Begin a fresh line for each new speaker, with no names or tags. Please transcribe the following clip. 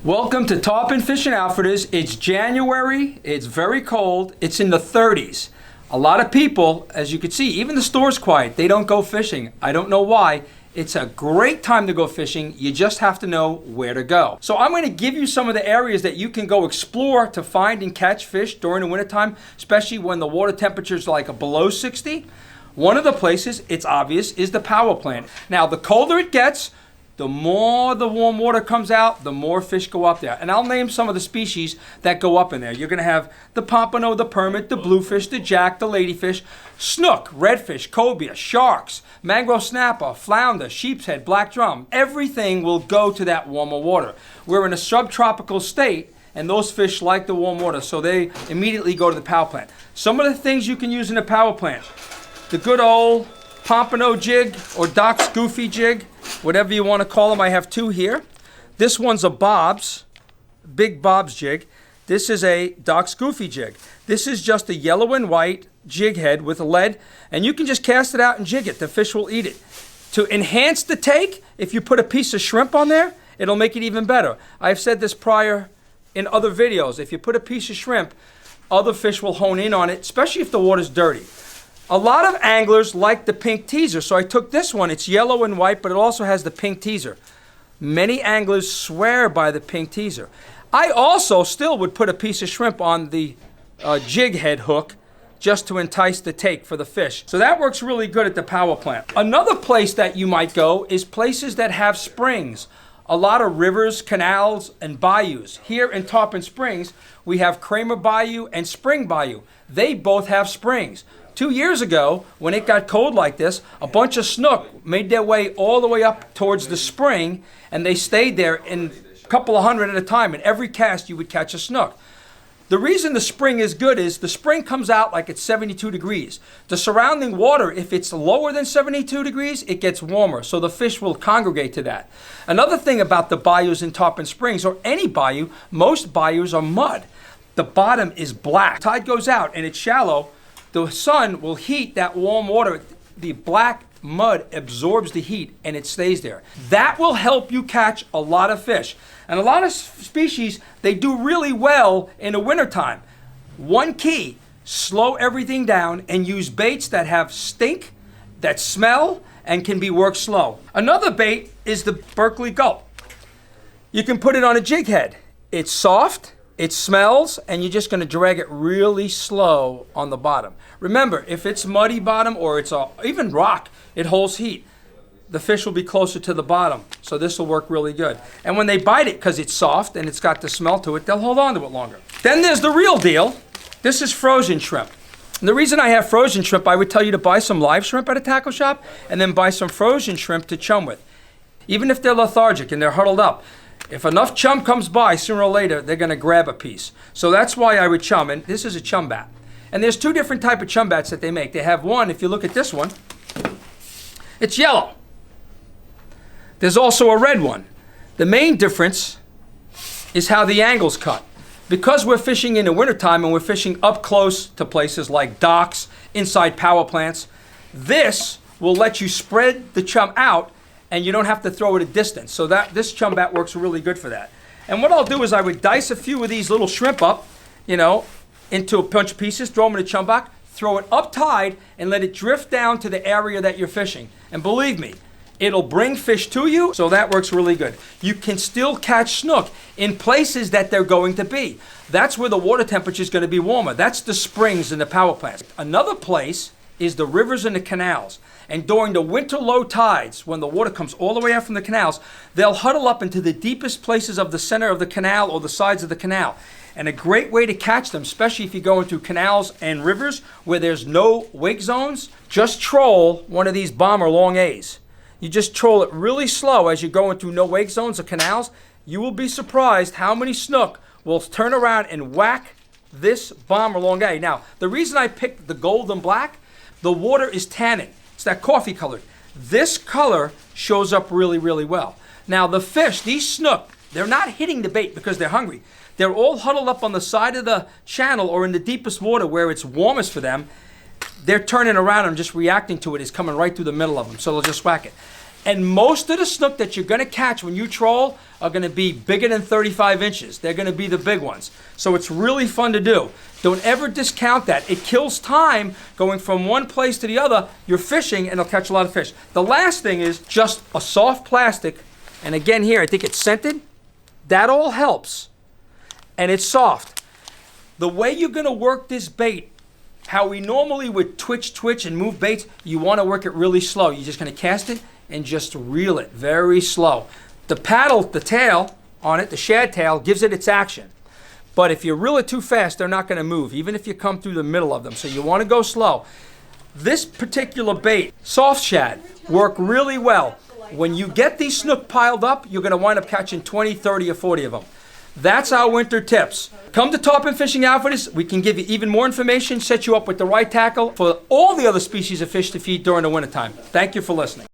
Welcome to Tarpon Fishing Outfitters. It's January, it's very cold, it's in the 30s. A lot of people, as you can see, even the store's quiet, they don't go fishing. I don't know why. It's a great time to go fishing, you just have to know where to go. So I'm going to give you some of the areas that you can go explore to find and catch fish during the wintertime, especially when the water temperature is like below 60. One of the places, it's obvious, is the power plant. Now, the colder it gets, the more the warm water comes out, the more fish go up there. And I'll name some of the species that go up in there. You're going to have the pompano, the permit, the bluefish, the jack, the ladyfish, snook, redfish, cobia, sharks, mangrove snapper, flounder, sheepshead, black drum. Everything will go to that warmer water. We're in a subtropical state, and those fish like the warm water, so they immediately go to the power plant. Some of the things you can use in the power plant: the good old pompano jig or Doc's Goofy jig, whatever you want to call them. I have two here. This one's a Bob's, big Bob's jig. This is a Doc's Goofy jig. This is just a yellow and white jig head with a lead, and you can just cast it out and jig it. The fish will eat it. To enhance the take, if you put a piece of shrimp on there, it'll make it even better. I've said this prior in other videos. If you put a piece of shrimp, other fish will hone in on it, especially if the water's dirty. A lot of anglers like the pink teaser, so I took this one. It's yellow and white, but it also has the pink teaser. Many anglers swear by the pink teaser. I also still would put a piece of shrimp on the jig head hook just to entice the take for the fish. So that works really good at the power plant. Another place that you might go is places that have springs. A lot of rivers, canals, and bayous. Here in Tarpon Springs, we have Kramer Bayou and Spring Bayou. They both have springs. 2 years ago, when it got cold like this, a bunch of snook made their way all the way up towards the spring, and they stayed there in a couple of hundred at a time. In every cast, you would catch a snook. The reason the spring is good is the spring comes out like it's 72 degrees. The surrounding water, if it's lower than 72 degrees, it gets warmer, so the fish will congregate to that. Another thing about the bayous in Tarpon Springs, or any bayou, most bayous are mud. The bottom is black. Tide goes out and it's shallow. The sun will heat that warm water. The black mud absorbs the heat and it stays there. That will help you catch a lot of fish. And a lot of species, they do really well in the wintertime. One key: slow everything down and use baits that have stink, that smell, and can be worked slow. Another bait is the Berkeley gulp. You can put it on a jig head. It's soft, it smells, and you're just going to drag it really slow on the bottom. Remember, if it's muddy bottom or it's even rock, it holds heat. The fish will be closer to the bottom, so this will work really good. And when they bite it, because it's soft and it's got the smell to it, they'll hold on to it longer. Then there's the real deal. This is frozen shrimp. And the reason I have frozen shrimp, I would tell you to buy some live shrimp at a tackle shop and then buy some frozen shrimp to chum with. Even if they're lethargic and they're huddled up, if enough chum comes by, sooner or later, they're going to grab a piece. So that's why I would chum. And this is a chum bat. And there's two different types of chum bats that they make. They have one, if you look at this one, it's yellow. There's also a red one. The main difference is how the angle's cut. Because we're fishing in the wintertime and we're fishing up close to places like docks, inside power plants, this will let you spread the chum out and you don't have to throw it a distance. So this chum bat works really good for that. And what I'll do is I would dice a few of these little shrimp up, into a bunch of pieces, throw them in a chum box, throw it up tide, and let it drift down to the area that you're fishing. And believe me, it'll bring fish to you, so that works really good. You can still catch snook in places that they're going to be. That's where the water temperature is going to be warmer. That's the springs and the power plants. Another place is the rivers and the canals. And during the winter low tides, when the water comes all the way out from the canals, they'll huddle up into the deepest places of the center of the canal or the sides of the canal. And a great way to catch them, especially if you're going through canals and rivers where there's no wake zones, just troll one of these bomber long A's. You just troll it really slow as you're going through no wake zones or canals. You will be surprised how many snook will turn around and whack this bomber long A. Now, the reason I picked the gold and black, the water is tanning. It's that coffee color. This color shows up really, really well. Now, the fish, these snook, they're not hitting the bait because they're hungry. They're all huddled up on the side of the channel or in the deepest water where it's warmest for them. They're turning around and just reacting to it. It's coming right through the middle of them, so they'll just whack it. And most of the snook that you're going to catch when you troll are going to be bigger than 35 inches. They're going to be the big ones. So it's really fun to do. Don't ever discount that. It kills time going from one place to the other. You're fishing and it'll catch a lot of fish. The last thing is just a soft plastic. And again here, I think it's scented. That all helps. And it's soft. The way you're going to work this bait, how we normally would twitch and move baits, you want to work it really slow. You're just going to cast it and just reel it very slow. The paddle, the tail on it, the shad tail, gives it its action. But if you reel it too fast, they're not going to move, even if you come through the middle of them. So you want to go slow. This particular bait, soft shad, work really well. When you get these snook piled up, you're going to wind up catching 20, 30, or 40 of them. That's our winter tips. Come to Tarpon Fishing Outfitters. We can give you even more information, set you up with the right tackle for all the other species of fish to feed during the wintertime. Thank you for listening.